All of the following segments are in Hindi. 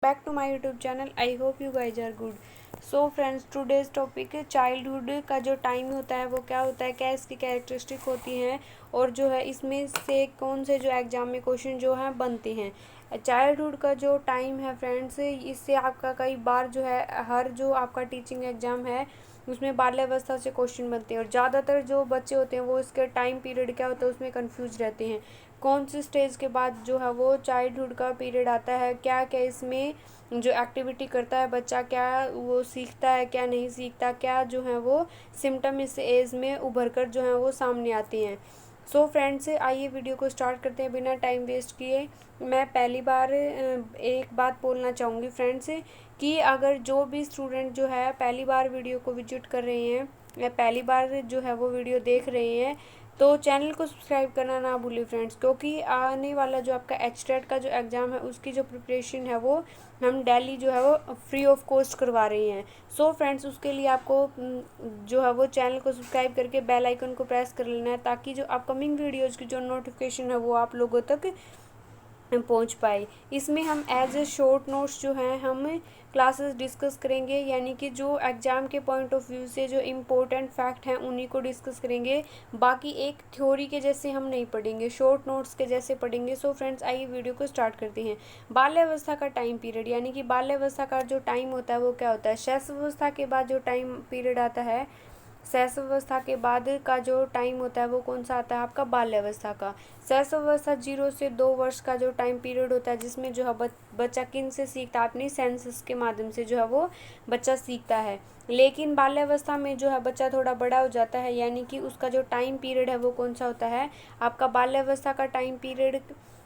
back to my YouTube channel. I hope you guys are good. So friends, today's topic है चाइल्डहुड का जो टाइम होता है वो क्या होता है, क्या इसकी कैरेक्टरिस्टिक होती हैं और जो है इसमें से कौन से जो एग्ज़ाम में क्वेश्चन जो हैं बनते हैं। चाइल्डहुड का जो टाइम है फ्रेंड्स, इससे आपका कई बार जो है हर जो आपका टीचिंग एग्ज़ाम है उसमें बाल्यावस्था से क्वेश्चन बनते हैं और ज़्यादातर जो बच्चे होते हैं वो इसके टाइम पीरियड क्या होता है उसमें कंफ्यूज रहते हैं। कौन सी स्टेज के बाद जो है वो चाइल्डहुड का पीरियड आता है, क्या क्या इसमें जो एक्टिविटी करता है बच्चा, क्या वो सीखता है क्या नहीं सीखता, क्या जो है वो सिम्टम इस एज में उभर कर जो है वो सामने आते हैं। सो फ्रेंड्स, आइए वीडियो को स्टार्ट करते हैं बिना टाइम वेस्ट किए। मैं पहली बार एक बात बोलना चाहूँगी फ्रेंड्स कि अगर जो भी स्टूडेंट जो है पहली बार वीडियो को विजिट कर रहे हैं या पहली बार जो है वो वीडियो देख रहे हैं तो चैनल को सब्सक्राइब करना ना भूलिए फ्रेंड्स, क्योंकि आने वाला जो आपका एचटेट का जो एग्ज़ाम है उसकी जो प्रिपरेशन है वो हम डेली जो है वो फ्री ऑफ कॉस्ट करवा रहे हैं। सो फ्रेंड्स, उसके लिए आपको जो है वो चैनल को सब्सक्राइब करके बेल आइकन को प्रेस कर लेना है ताकि जो अपकमिंग वीडियोज़ की जो नोटिफिकेशन है वो आप लोगों तक पहुंच पाए। इसमें हम एज ए शॉर्ट नोट्स जो हैं हम क्लासेस डिस्कस करेंगे, यानी कि जो एग्ज़ाम के पॉइंट ऑफ व्यू से जो इम्पोर्टेंट फैक्ट हैं उन्हीं को डिस्कस करेंगे। बाकी एक थ्योरी के जैसे हम नहीं पढ़ेंगे, शॉर्ट नोट्स के जैसे पढ़ेंगे। सो फ्रेंड्स, आइए वीडियो को स्टार्ट करते हैं। बाल्यावस्था का टाइम पीरियड, यानी कि बाल्यावस्था का जो टाइम होता है वो क्या होता है। शैशवावस्था के बाद जो टाइम पीरियड आता है, शैशवावस्था के बाद का जो टाइम होता है वो कौन सा आता है आपका बाल्यावस्था का। शैशवावस्था 0 से 2 वर्ष का जो टाइम पीरियड होता है जिसमें जो है बच्चा किन से सीखता है, अपनी सेंसेस के माध्यम से जो है वो बच्चा सीखता है। लेकिन बाल्यावस्था में जो है बच्चा थोड़ा बड़ा हो जाता है, यानी कि उसका जो टाइम पीरियड है वो कौन सा होता है आपका बाल्यावस्था का टाइम पीरियड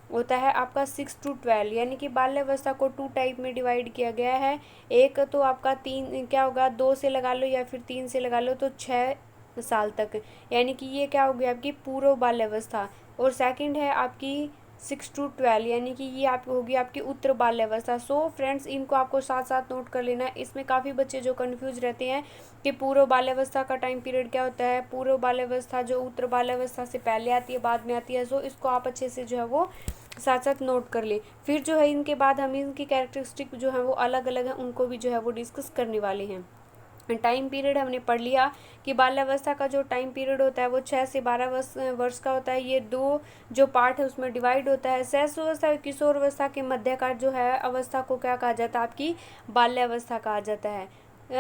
होता है आपका 6 to 12, यानी कि बाल्यावस्था को 2 टाइप में डिवाइड किया गया है। एक तो आपका 3 क्या होगा, 2 से लगा लो या फिर 3 से लगा लो तो 6 साल तक, यानी कि ये क्या होगी आपकी पूर्व बाल्यावस्था। और सेकंड है आपकी 6 to 12, यानी कि ये आप होगी आपकी उत्तर बाल्यावस्था। सो फ्रेंड्स, इनको आपको साथ साथ नोट कर लेना है। इसमें काफ़ी बच्चे जो कंफ्यूज रहते हैं कि पूर्व बाल्यावस्था का टाइम पीरियड क्या होता है। पूर्व बाल्यावस्था जो उत्तर बाल्यावस्था से पहले आती है, बाद में आती है। सो इसको आप अच्छे से जो है वो साथ साथ नोट कर ले। फिर जो है इनके बाद हम इनकी कैरेक्टरिस्टिक जो है वो अलग अलग हैं, उनको भी जो है वो डिस्कस करने वाले हैं। टाइम पीरियड हमने पढ़ लिया कि बाल्यावस्था का जो टाइम पीरियड होता है वो 6 से 12 वर्ष का होता है। ये दो जो पार्ट है उसमें डिवाइड होता है। शैशवावस्था और किशोरावस्था के मध्यकाल जो है अवस्था को क्या कहा जाता है आपकी बाल्यावस्था कहा जाता है।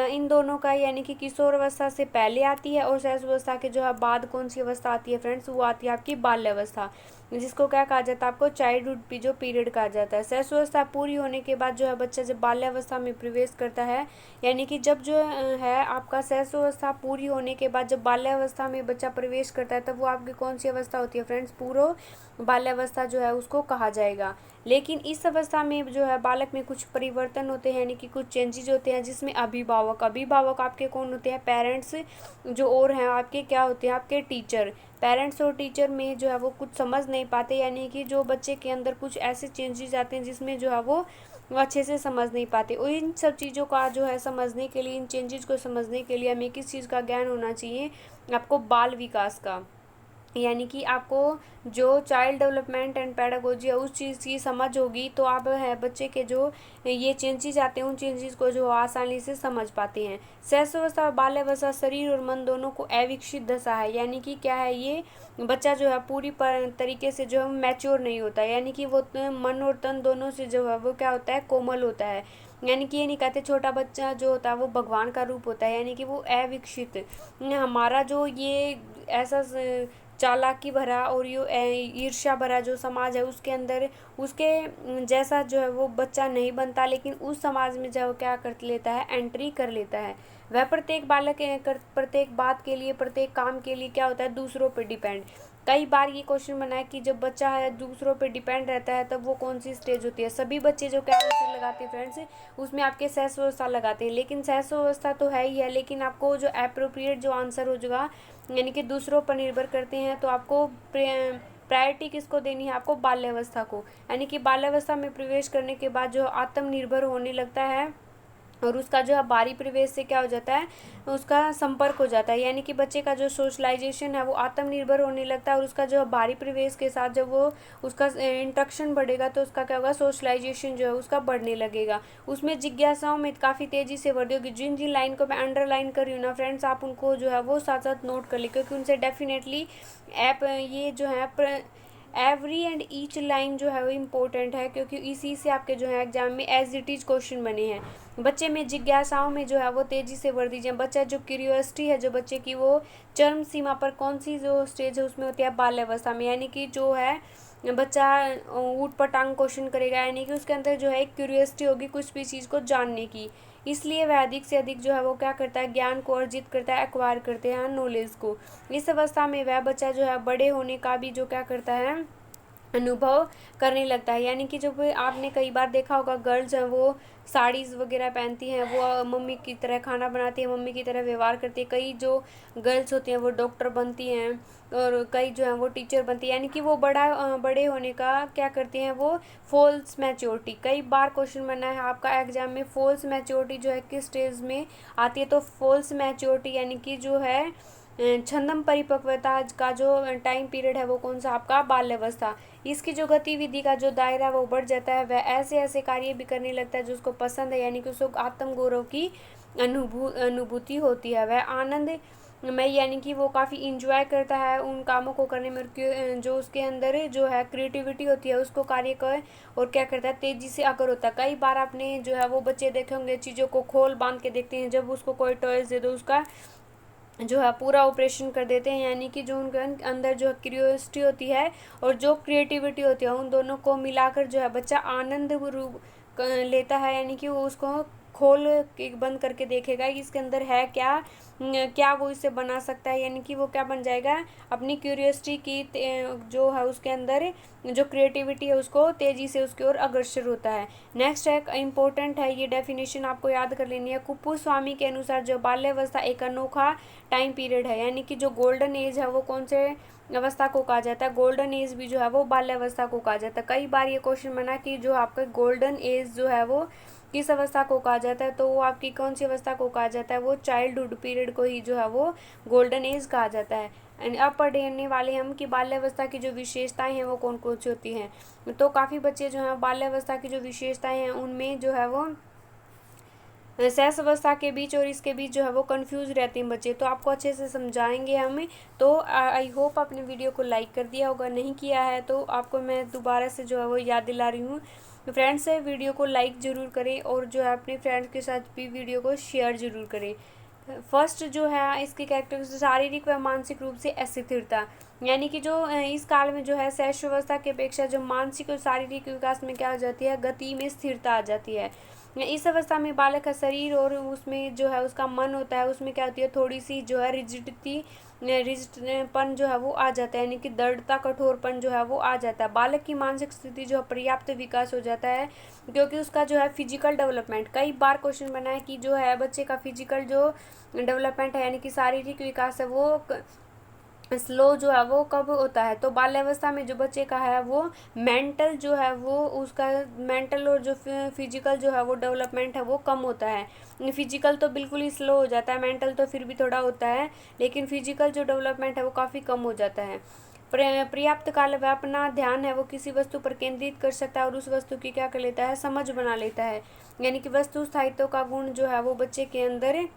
इन दोनों का, यानी कि किशोर अवस्था से पहले आती है और शैशवावस्था के जो है बाद कौन सी अवस्था आती है फ्रेंड्स, वो आती है आपकी बाल्यावस्था, जिसको क्या कहा जाता है आपको चाइल्डहुड जो पीरियड कहा जाता है। शैशवावस्था पूरी होने के बाद जो है बच्चा जब बाल्यावस्था में प्रवेश करता है, यानी कि जब जो है आपका शैशवावस्था पूरी होने के बाद जब बाल्यावस्था में बच्चा प्रवेश करता है तब वो आपकी कौन सी अवस्था होती है फ्रेंड्स, पूर्व बाल्यावस्था जो है उसको कहा जाएगा। लेकिन इस अवस्था में जो है बालक में कुछ परिवर्तन होते हैं, यानी कि कुछ चेंजेस होते हैं, जिसमें अभिभावक आपके कौन होते हैं, पेरेंट्स जो और हैं आपके क्या होते हैं आपके टीचर। पेरेंट्स और टीचर में जो है वो कुछ समझ नहीं पाते, यानी कि जो बच्चे के अंदर कुछ ऐसे चेंजेस आते हैं जिसमें जो है वो अच्छे से समझ नहीं पाते। और इन सब चीज़ों का जो है समझने के लिए, इन चेंजेस को समझने के लिए हमें किस चीज़ का ज्ञान होना चाहिए आपको, बाल विकास का। यानी कि आपको जो चाइल्ड डेवलपमेंट एंड पैडागोजी है उस चीज़ की समझ होगी तो आप है बच्चे के जो ये चेंजेस आते हैं उन चेंजेस को जो आसानी से समझ पाते हैं। शैशवावस्था और बाल्यावस्था शरीर और मन दोनों को अविकसित दशा है, यानी कि क्या है, ये बच्चा जो है पूरी तरीके से जो है मैच्योर नहीं होता, यानी कि वो मन और तन दोनों से जो है वो क्या होता है कोमल होता है। यानी कि ये नहीं कहते छोटा बच्चा जो होता है वो भगवान का रूप होता है, यानी कि वो अविकसित। हमारा जो ये ऐसा चालाकी भरा और यो ईर्ष्या भरा जो समाज है उसके अंदर उसके जैसा जो है वो बच्चा नहीं बनता, लेकिन उस समाज में जो क्या कर लेता है एंट्री कर लेता है। वह प्रत्येक बालक प्रत्येक बात के लिए, प्रत्येक काम के लिए क्या होता है दूसरों पर डिपेंड। कई बार ये क्वेश्चन बना है कि जब बच्चा है दूसरों पे डिपेंड रहता है तब वो कौन सी स्टेज होती है। सभी बच्चे जो क्या आंसर लगाते हैं फ्रेंड्स उसमें आपके शैशवावस्था लगाते हैं, लेकिन शैशवावस्था तो है ही है, लेकिन आपको जो अप्रोप्रिएट जो आंसर हो जाएगा, यानी कि दूसरों पर निर्भर करते हैं, तो आपको प्रायोरिटी किसको देनी है आपको बाल्यावस्था को। यानी कि बाल्यावस्था में प्रवेश करने के बाद जो आत्मनिर्भर होने लगता है और उसका जो है बाहरी परिवेश से क्या हो जाता है, उसका संपर्क हो जाता है, यानी कि बच्चे का जो सोशलाइजेशन है वो आत्मनिर्भर होने लगता है। और उसका जो है बाहरी परिवेश के साथ जब वो उसका इंट्रैक्शन बढ़ेगा तो उसका क्या होगा, सोशलाइजेशन जो है उसका बढ़ने लगेगा। उसमें जिज्ञासाओं में काफ़ी तेज़ी से वृद्धि होगी। जिन जिन लाइन को मैं अंडरलाइन कर रही हूँ ना फ्रेंड्स, आप उनको जो है वो साथ साथ नोट कर ली, क्योंकि उनसे डेफिनेटली ऐप ये जो है एवरी एंड ईच लाइन जो है वो इम्पोर्टेंट है, क्योंकि इसी से आपके जो है एग्जाम में एज इट इज क्वेश्चन बने हैं। बच्चे में जिज्ञासाओं में जो है वो तेज़ी से बढ़ दीजिए। बच्चा जो क्यूरियोसिटी है जो बच्चे की, वो चरम सीमा पर कौन सी जो स्टेज है उसमें होती है, बाल्यावस्था में, यानी कि जो है बच्चा ऊट पटांग क्वेश्चन करेगा, यानी कि उसके अंदर जो है एक क्यूरियोसिटी होगी कुछ भी चीज़ को जानने की। इसलिए वह अधिक से अधिक जो है वो क्या करता है, ज्ञान को अर्जित करता है, एक्वायर करते हैं नॉलेज को। इस अवस्था में वह बच्चा जो है बड़े होने का भी जो क्या करता है, अनुभव करने लगता है। यानी कि जब आपने कई बार देखा होगा, गर्ल्स हैं वो साड़ीज़ वगैरह पहनती हैं, वो मम्मी की तरह खाना बनाती है, मम्मी की तरह व्यवहार करती है। कई जो गर्ल्स होती हैं वो डॉक्टर बनती हैं, और कई जो हैं वो टीचर बनती है, यानी कि वो बड़े होने का क्या करती हैं, वो फॉल्स मैच्योरिटी। कई बार क्वेश्चन बना है आपका एग्जाम में, फॉल्स मैच्योरिटी जो है किस स्टेज में आती है। तो फॉल्स मैच्योरिटी यानी कि जो है छंदम परिपक्वता का जो टाइम पीरियड है वो कौन सा, आपका बाल्यावस्था। इसकी जो गतिविधि का जो दायरा है वो बढ़ जाता है, वह ऐसे ऐसे कार्य भी करने लगता है जो उसको पसंद है, यानी कि उसको आत्मगौरव की अनुभूति होती है। वह आनंद में, यानी कि वो काफ़ी इंजॉय करता है उन कामों को करने में, जो उसके अंदर जो है क्रिएटिविटी होती है उसको कार्य कर, और क्या करता है, तेज़ी से अगर होता है। कई बार आपने जो है वो बच्चे देखे होंगे, चीज़ों को खोल बांध के देखते हैं, जब उसको कोई टॉयज दे दो उसका जो है पूरा ऑपरेशन कर देते हैं। यानी कि जो उनके अंदर जो क्यूरियोसिटी होती है और जो क्रिएटिविटी होती है, उन दोनों को मिलाकर जो है बच्चा आनंद रूप लेता है, यानी कि वो उसको खोल के बंद करके देखेगा कि इसके अंदर है क्या, क्या वो इसे बना सकता है, यानी कि वो क्या बन जाएगा, अपनी क्यूरियोसिटी की जो है उसके अंदर जो क्रिएटिविटी है उसको तेज़ी से उसकी ओर अग्रसर होता है। नेक्स्ट है इम्पोर्टेंट है, ये डेफिनेशन आपको याद कर लेनी है। कुप्पूस्वामी के अनुसार जो बाल्यावस्था एक अनोखा टाइम पीरियड है, यानी कि जो गोल्डन एज है वो कौन से अवस्था को कहा जाता है, गोल्डन एज भी जो है वो बाल्यावस्था को कहा जाता है। कई बार ये क्वेश्चन बना कि जो आपका गोल्डन एज जो है वो किस अवस्था को कहा जाता है, तो वो आपकी कौन सी अवस्था को कहा जाता है, वो चाइल्डहुड पीरियड को ही जो है वो गोल्डन एज कहा जाता है। एंड अब पढ़ने वाले हम कि बाल्यावस्था की जो विशेषताएं हैं वो कौन कौन सी होती हैं। तो काफ़ी बच्चे जो हैं बाल्यावस्था की जो विशेषताएं हैं उनमें जो है वो सहस अवस्था के बीच और इसके बीच जो है वो कंफ्यूज रहते हैं बच्चे, तो आपको अच्छे से समझाएंगे हमें। तो आई होप आपने वीडियो को लाइक कर दिया होगा, नहीं किया है तो आपको मैं दोबारा से जो है वो याद दिला रही हूँ। फ्रेंड्स है वीडियो को लाइक ज़रूर करें, और जो है अपने फ्रेंड्स के साथ भी वीडियो को शेयर ज़रूर करें। फर्स्ट जो है इसकी कैरेक्टरिस्टिक शारीरिक व मानसिक रूप से अस्थिरता, यानी कि जो इस काल में जो है शैशवावस्था की अपेक्षा जो मानसिक और शारीरिक विकास में क्या हो जाती है, गति में स्थिरता आ जाती है। इस अवस्था में बालक का शरीर और उसमें जो है उसका मन होता है उसमें क्या होती है, थोड़ी सी जो है रिजिडपन जो है वो आ जाता है, यानी कि दृढ़ता कठोरपन जो है वो आ जाता है। बालक की मानसिक स्थिति जो है पर्याप्त विकास हो जाता है, क्योंकि उसका जो है फिजिकल डेवलपमेंट, कई बार क्वेश्चन बना है कि जो है बच्चे का फिजिकल जो डेवलपमेंट है यानी कि शारीरिक विकास है वो स्लो जो है वो कब होता है, तो बाल्यावस्था में जो बच्चे का है वो मेंटल जो है वो उसका मेंटल और जो फिजिकल जो है वो डेवलपमेंट है वो कम होता है। फिजिकल तो बिल्कुल ही स्लो हो जाता है, मेंटल तो फिर भी थोड़ा होता है, लेकिन फिजिकल जो डेवलपमेंट है वो काफ़ी कम हो जाता है। पर्याप्त काल वह अपना ध्यान है वो किसी वस्तु पर केंद्रित कर सकता है और उस वस्तु की क्या कर लेता है, समझ बना लेता है, यानी कि वस्तु स्थायित्व का गुण जो है वो बच्चे के अंदर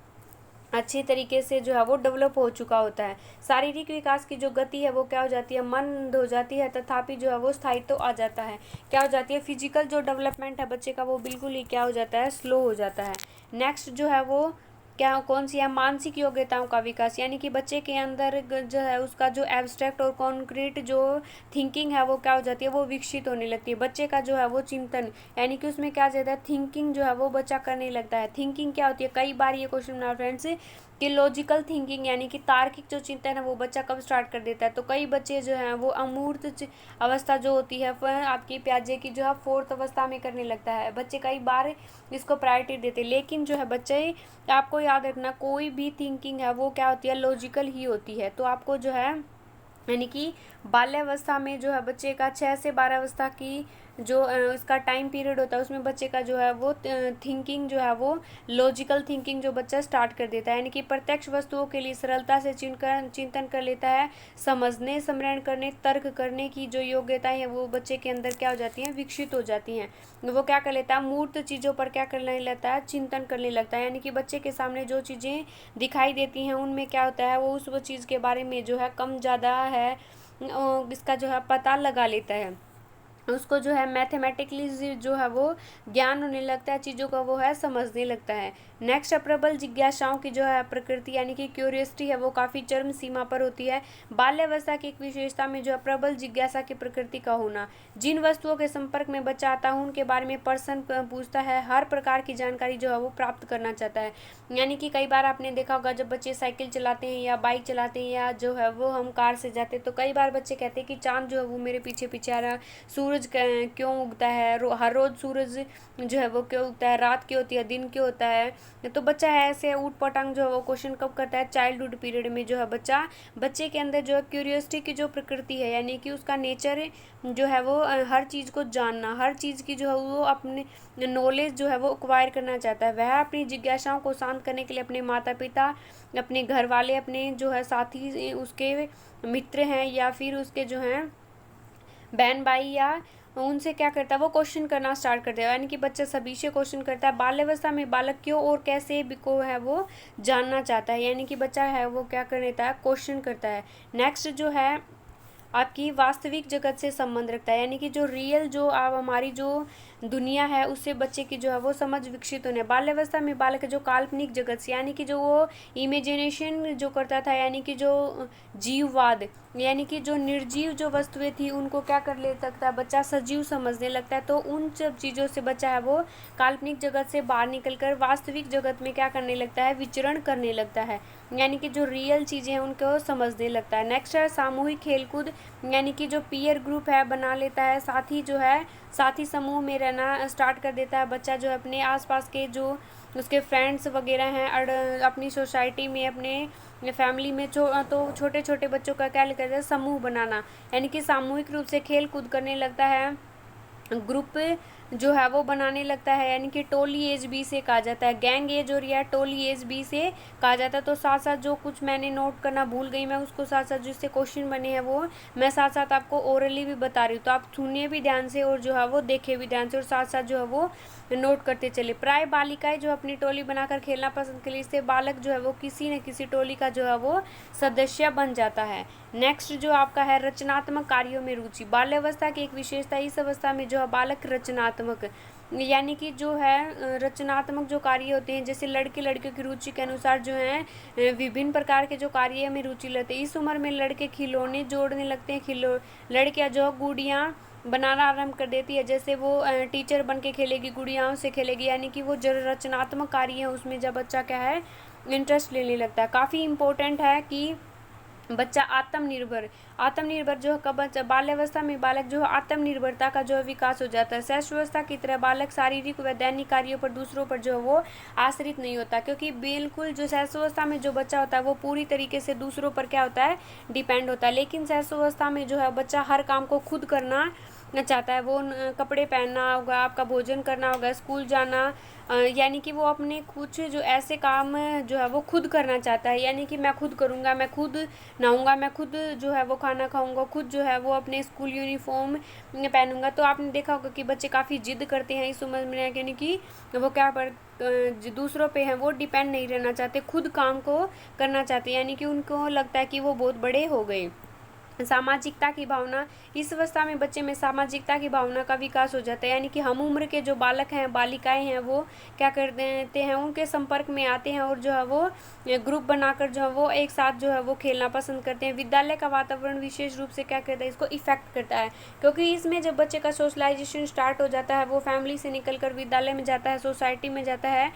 अच्छी तरीके से जो है वो डेवलप हो चुका होता है। शारीरिक विकास की जो गति है वो क्या हो जाती है, मंद हो जाती है, तथापि जो है वो स्थायित्व आ जाता है, क्या हो जाती है, फिजिकल जो डेवलपमेंट है बच्चे का वो बिल्कुल ही क्या हो जाता है, स्लो हो जाता है। नेक्स्ट जो है वो क्या कौन सी है, मानसिक योग्यताओं का विकास, यानी कि बच्चे के अंदर जो है उसका जो एब्स्ट्रैक्ट और कॉन्क्रीट जो थिंकिंग है वो क्या हो जाती है, वो विकसित होने लगती है। बच्चे का जो है वो चिंतन, यानी कि उसमें क्या जाता है, थिंकिंग जो है वो बच्चा करने लगता है। थिंकिंग क्या होती है, कई बार ये क्वेश्चन बना फ्रेंड्स कि लॉजिकल थिंकिंग यानी कि तार्किक जो चिंतन है वो बच्चा कब स्टार्ट कर देता है, तो कई बच्चे जो हैं वो अमूर्त अवस्था जो होती है वह आपकी प्याजे की जो है फोर्थ अवस्था में करने लगता है। बच्चे कई बार इसको प्रायोरिटी देते, लेकिन जो है बच्चे आपको याद रखना कोई भी थिंकिंग है वो क्या होती है, लॉजिकल ही होती है। तो आपको जो है यानी कि बाल्यावस्था में जो है बच्चे का 6 से 12 अवस्था की जो उसका टाइम पीरियड होता है उसमें बच्चे का जो है वो थिंकिंग जो है वो लॉजिकल थिंकिंग जो बच्चा स्टार्ट कर देता है, यानी कि प्रत्यक्ष वस्तुओं के लिए सरलता से चिंतन कर लेता है। समझने, स्मरण करने, तर्क करने की जो योग्यताएं हैं वो बच्चे के अंदर क्या हो जाती हैं, विकसित हो जाती हैं। वो क्या कर लेता है, मूर्त चीज़ों पर क्या करने लगता है, चिंतन करने लगता है, यानी कि बच्चे के सामने जो चीज़ें दिखाई देती हैं उनमें क्या होता है, वो उस चीज़ के बारे में जो है कम ज़्यादा है इसका जो है पता लगा लेता है। उसको जो है मैथमेटिकली जो है वो ज्ञान होने लगता है, चीज़ों का वो है समझने लगता है। नेक्स्ट है प्रबल जिज्ञासाओं की जो है प्रकृति, यानी कि क्यूरियोसिटी है वो काफ़ी चरम सीमा पर होती है। बाल्यावस्था की एक विशेषता में जो है प्रबल जिज्ञासा की प्रकृति का होना। जिन वस्तुओं के संपर्क में बच्चा आता है उनके बारे में प्रश्न पूछता है, हर प्रकार की जानकारी जो है वो प्राप्त करना चाहता है। यानी कि कई बार आपने देखा होगा जब बच्चे साइकिल चलाते हैं या बाइक चलाते हैं या जो है वो हम कार से जाते हैं तो कई बार बच्चे कहते हैं कि चाँद जो है वो मेरे पीछे पीछे आ रहा, सूरज क्यों उगता है, हर रोज़ सूरज जो है वो क्यों उगता है, रात क्यों होती है, दिन क्यों होता है। तो बच्चा है ऐसे ऊट पटांग जो है वो क्वेश्चन कब करता है, चाइल्डहुड पीरियड में जो है बच्चे के अंदर जो है क्यूरियोसिटी की जो प्रकृति है, यानी कि उसका नेचर जो है वो हर चीज़ को जानना, हर चीज़ की जो है वो अपने नॉलेज जो है वो एक्वायर करना चाहता है। वह अपनी जिज्ञासाओं को शांत करने के लिए अपने माता पिता, अपने घर वाले, अपने जो है साथी, उसके मित्र हैं या फिर उसके जो हैं बहन भाई या उनसे क्या करता है, वो क्वेश्चन करना स्टार्ट कर देगा, यानी कि बच्चा सभी से क्वेश्चन करता है। बाल्यावस्था में बालक क्यों और कैसे को है वो जानना चाहता है, यानी कि बच्चा है वो क्या कर लेता है, क्वेश्चन करता है। नेक्स्ट जो है आपकी वास्तविक जगत से संबंध रखता है, यानी कि जो रियल जो आप हमारी जो दुनिया है उससे बच्चे की जो है वो समझ विकसित होने। बाल्यावस्था में बालक जो काल्पनिक जगत से, यानी कि जो वो इमेजिनेशन जो करता था, यानी कि जो जीववाद, यानी कि जो निर्जीव जो वस्तुएं थी उनको क्या कर ले सकता है, बच्चा सजीव समझने लगता है। तो उन सब चीज़ों से बच्चा है वो काल्पनिक जगत से बाहर निकलकर वास्तविक जगत में क्या करने लगता है, विचरण करने लगता है, यानी कि जो रियल चीज़ें हैं उनको समझने लगता है। नेक्स्ट है सामूहिक खेलकूद, यानी कि जो पीयर ग्रुप है बना लेता है, साथी समूह में रहना स्टार्ट कर देता है। बच्चा जो अपने आसपास के जो उसके फ्रेंड्स वगैरह हैं और अपनी सोसाइटी में, अपने फैमिली में तो छोटे छोटे बच्चों का क्या करता है, समूह बनाना, यानी कि सामूहिक रूप से खेल कूद करने लगता है, ग्रुप जो है वो बनाने लगता है, यानी कि टोली एज बी से कहा जाता है। गैंग एज और या टोली एज बी से कहा जाता है। तो साथ साथ जो कुछ मैंने नोट करना भूल गई मैं उसको साथ साथ जिससे क्वेश्चन बने हैं वो मैं साथ साथ आपको ओरली भी बता रही हूँ, तो आप सुनिए भी ध्यान से और जो है वो देखिए भी ध्यान से और साथ साथ जो है वो नोट करते चले। प्राय बालिकाएं जो अपनी टोली बनाकर खेलना पसंद कर, इससे बालक जो है वो किसी न किसी टोली का जो है वो सदस्य बन जाता है। नेक्स्ट जो आपका है रचनात्मक कार्यों में रुचि। बाल्यावस्था की एक विशेषता, इस अवस्था में जो है बालक रचनात्मक, यानी कि जो है रचनात्मक जो कार्य होते हैं, जैसे लड़के लड़कियों की रुचि के अनुसार जो है विभिन्न प्रकार के जो कार्य में रुचि लेते हैं। इस उम्र में लड़के खिलौने जोड़ने लगते हैं, लड़कियां जो गुड़ियाँ बनाना आरंभ कर देती है, जैसे वो टीचर बन के खेलेगी, गुड़ियाओं से खेलेगी, यानी कि वो जो रचनात्मक कार्य है उसमें जब बच्चा क्या है इंटरेस्ट लेने लगता है। काफ़ी इम्पोर्टेंट है कि बच्चा आत्मनिर्भर जो कब बच्चा बाल्यावस्था में बालक जो आत्मनिर्भरता का जो विकास हो जाता है। शैशवावस्था की तरह बालक शारीरिक व दैनिक कार्यों पर दूसरों पर जो वो आश्रित नहीं होता, क्योंकि बिल्कुल जो शैशवावस्था में जो बच्चा होता है वो पूरी तरीके से दूसरों पर क्या होता है, डिपेंड होता है। लेकिन शैशवावस्था में जो है बच्चा हर काम को खुद करना चाहता है, वो कपड़े पहनना होगा, आपका भोजन करना होगा, स्कूल जाना, यानी कि वो अपने कुछ जो ऐसे काम जो है वो खुद करना चाहता है, यानी कि मैं खुद करूँगा, मैं खुद नहाऊंगा, मैं खुद जो है वो खाना खाऊंगा, खुद जो है वो अपने स्कूल यूनिफॉर्म पहनूंगा। तो आपने देखा होगा कि बच्चे काफ़ी जिद करते हैं इस उम्र में, यानी कि वो क्या पर दूसरों पे हैं वो डिपेंड नहीं रहना चाहते, खुद काम को करना चाहते हैं, यानी कि उनको लगता है कि वो बहुत बड़े हो गए। सामाजिकता की भावना, इस अवस्था में बच्चे में सामाजिकता की भावना का विकास हो जाता है, यानी कि हम उम्र के जो बालक हैं बालिकाएं हैं वो क्या कर देते हैं, उनके संपर्क में आते हैं और जो है वो ग्रुप बनाकर जो है वो एक साथ जो है वो खेलना पसंद करते हैं। विद्यालय का वातावरण विशेष रूप से क्या करता है, इसको इफेक्ट करता है, क्योंकि इसमें जब बच्चे का सोशलाइजेशन स्टार्ट हो जाता है, वो फैमिली से निकल कर विद्यालय में जाता है, सोसाइटी में जाता है,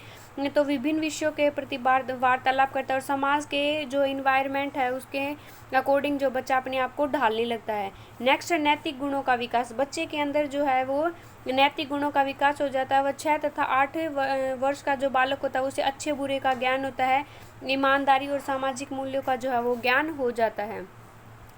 तो विभिन्न विषयों के प्रति वार्तालाप करता है और समाज के जो इन्वायरमेंट है उसके अकॉर्डिंग जो बच्चा अपने आप को ढालने लगता है। नेक्स्ट है नैतिक गुणों का विकास। बच्चे के अंदर जो है वो नैतिक गुणों का विकास हो जाता है। वह 6 तथा 8 वर्ष का जो बालक होता है उसे अच्छे बुरे का ज्ञान होता है, ईमानदारी और सामाजिक मूल्यों का जो है वो ज्ञान हो जाता है।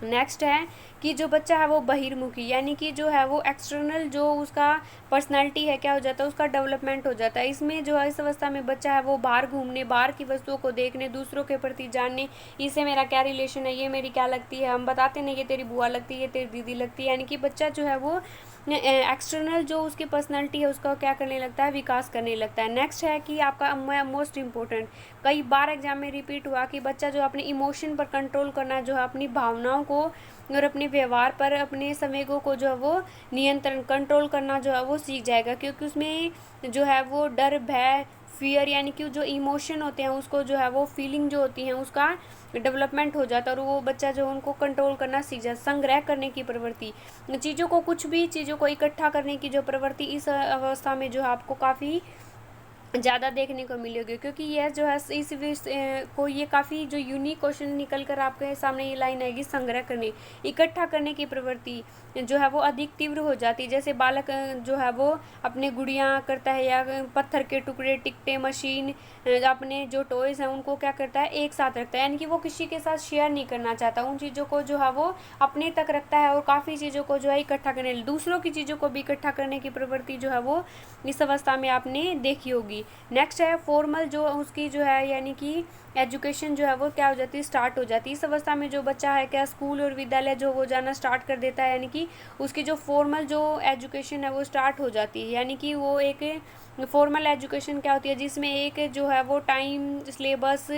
नेक्स्ट है कि जो बच्चा है वो बहिर्मुखी, यानी कि जो है वो एक्सटर्नल जो उसका पर्सनालिटी है क्या हो जाता है, उसका डेवलपमेंट हो जाता है। इसमें जो है इस अवस्था में बच्चा है वो बाहर घूमने, बाहर की वस्तुओं को देखने, दूसरों के प्रति जानने, इससे मेरा क्या रिलेशन है, ये मेरी क्या लगती है, हम बताते नहीं, ये तेरी बुआ लगती है, ये तेरी दीदी लगती है। यानी कि बच्चा जो है वो एक्सटर्नल जो उसकी पर्सनैलिटी है उसका क्या करने लगता है, विकास करने लगता है। नेक्स्ट है कि आपका मोस्ट इम्पोर्टेंट, कई बार एग्जाम में रिपीट हुआ कि बच्चा जो अपने इमोशन पर कंट्रोल करना, जो है अपनी भावनाओं को और अपने व्यवहार पर अपने संवेगों को जो है वो नियंत्रण कंट्रोल करना जो है वो सीख जाएगा, क्योंकि उसमें जो है वो डर, भय, फियर, यानी कि जो इमोशन होते हैं उसको जो है वो फीलिंग जो होती हैं उसका डेवलपमेंट हो जाता है, और वो बच्चा जो उनको कंट्रोल करना सीख जाता। संग्रह करने की प्रवृत्ति, चीज़ों को, कुछ भी चीज़ों को इकट्ठा करने की जो प्रवृत्ति इस अवस्था में जो है आपको काफ़ी ज़्यादा देखने को मिलेगी, क्योंकि यह जो है इस को ये काफ़ी जो यूनिक क्वेश्चन निकल कर आपके सामने ये लाइन आएगी, संग्रह करने, इकट्ठा करने की प्रवृत्ति जो है वो अधिक तीव्र हो जाती है। जैसे बालक जो है वो अपने गुड़ियाँ करता है या पत्थर के टुकड़े, टिकटे, मशीन, अपने जो टॉयज़ हैं उनको क्या करता है, एक साथ रखता है, यानी कि वो किसी के साथ शेयर नहीं करना चाहता, उन चीज़ों को जो है वो अपने तक रखता है, और काफ़ी चीज़ों को जो है इकट्ठा करने, दूसरों की चीज़ों को भी इकट्ठा करने की प्रवृत्ति जो है वो इस अवस्था में आपने देखी होगी। नेक्स्ट है फॉर्मल, जो उसकी जो है यानी कि एजुकेशन जो है वो क्या हो जाती है, स्टार्ट हो जाती है। इस अवस्था में जो बच्चा है क्या स्कूल और विद्यालय जो वो जाना स्टार्ट कर देता है, यानी कि उसकी जो फॉर्मल जो एजुकेशन है वो स्टार्ट हो जाती है। यानी कि वो एक फॉर्मल एजुकेशन क्या होती है, जिसमें एक जो है वो टाइम, सिलेबस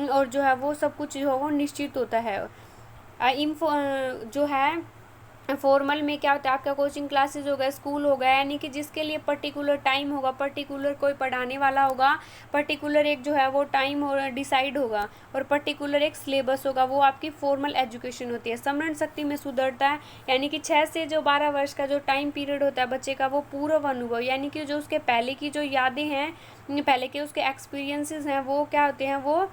और जो है वो सब कुछ जो है वो निश्चित होता है। इन्फो जो है फॉर्मल में क्या होता है, आपका कोचिंग क्लासेस हो गया, स्कूल हो गया, यानी कि जिसके लिए पर्टिकुलर टाइम होगा, पर्टिकुलर कोई पढ़ाने वाला होगा, पर्टिकुलर एक जो है वो टाइम हो डिसाइड होगा, और पर्टिकुलर एक सिलेबस होगा, वो आपकी फॉर्मल एजुकेशन होती है। स्मरण शक्ति में सुधरता है, यानी कि 6 से जो 12 वर्ष का जो टाइम पीरियड होता है बच्चे का, वो पूर्व अनुभव, यानी कि जो उसके पहले की जो यादें हैं, पहले के उसके एक्सपीरियंसेस हैं, वो क्या होते हैं, वो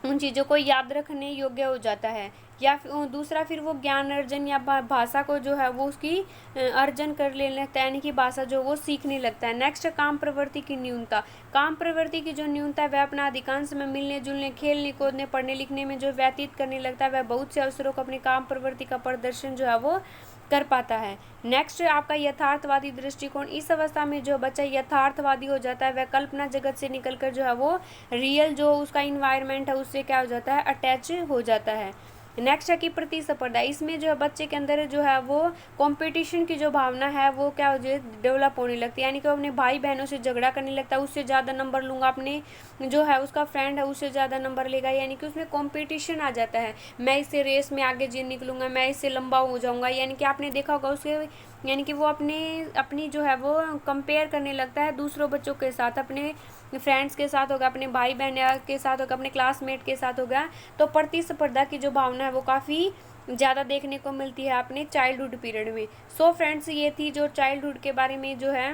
उन चीज़ों को याद रखने योग्य हो जाता है। या दूसरा फिर वो ज्ञान अर्जन या भाषा को जो है वो उसकी अर्जन कर लेने लगता है, यानी कि भाषा जो वो सीखने लगता है। नेक्स्ट, काम प्रवृत्ति की न्यूनता, काम प्रवृत्ति की जो न्यूनता है वह अपना अधिकांश समय मिलने जुलने, खेलने कूदने, पढ़ने लिखने में जो व्यतीत करने लगता है, वह बहुत से अवसरों को अपने काम प्रवृत्ति का प्रदर्शन जो है वो कर पाता है। नेक्स्ट, आपका यथार्थवादी दृष्टिकोण, इस अवस्था में जो बच्चा यथार्थवादी हो जाता है, वह कल्पना जगत से निकलकर जो है वो रियल जो उसका इन्वायरमेंट है उससे क्या हो जाता है, अटैच हो जाता है। नेक्स्ट है कि प्रतिस्पर्धा, इसमें जो है बच्चे के अंदर जो है वो कंपटीशन की जो भावना है वो क्या हो जाए, डेवलप होने लगती है, यानी कि वो अपने भाई बहनों से झगड़ा करने लगता है, उससे ज़्यादा नंबर लूँगा, अपने जो है उसका फ्रेंड है उससे ज़्यादा नंबर लेगा, यानी कि उसमें कंपटीशन आ जाता है, मैं इससे रेस में आगे जी निकलूँगा, मैं इससे लंबा हो जाऊँगा, यानी कि आपने देखा होगा उसके, यानी कि वो अपनी जो है वो कंपेयर करने लगता है दूसरों बच्चों के साथ, अपने फ्रेंड्स के साथ होगा, अपने भाई बहन के साथ होगा, अपने क्लासमेट के साथ होगा। तो प्रतिस्पर्धा की जो भावना है वो काफ़ी ज़्यादा देखने को मिलती है अपने चाइल्डहुड पीरियड में। सो फ्रेंड्स, ये थी जो चाइल्डहुड के बारे में जो है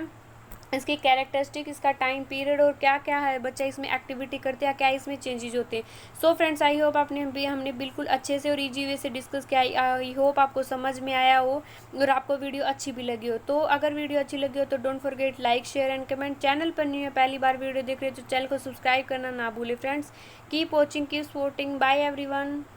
इसकी कैरेक्टरिस्टिक, इसका टाइम पीरियड और क्या क्या है बच्चा इसमें एक्टिविटी करते हैं, क्या इसमें चेंजेस होते हैं। सो फ्रेंड्स, आई होप हमने बिल्कुल अच्छे से और इजी वे से डिस्कस किया। आई होप आपको समझ में आया हो और आपको वीडियो अच्छी भी लगी हो। तो अगर वीडियो अच्छी लगी हो तो don't forget like, share and comment. Channel पर न्यू है, पहली बार वीडियो देख रहे हो तो चैनल को सब्सक्राइब करना ना भूले friends. Keep watching, keep supporting, bye everyone.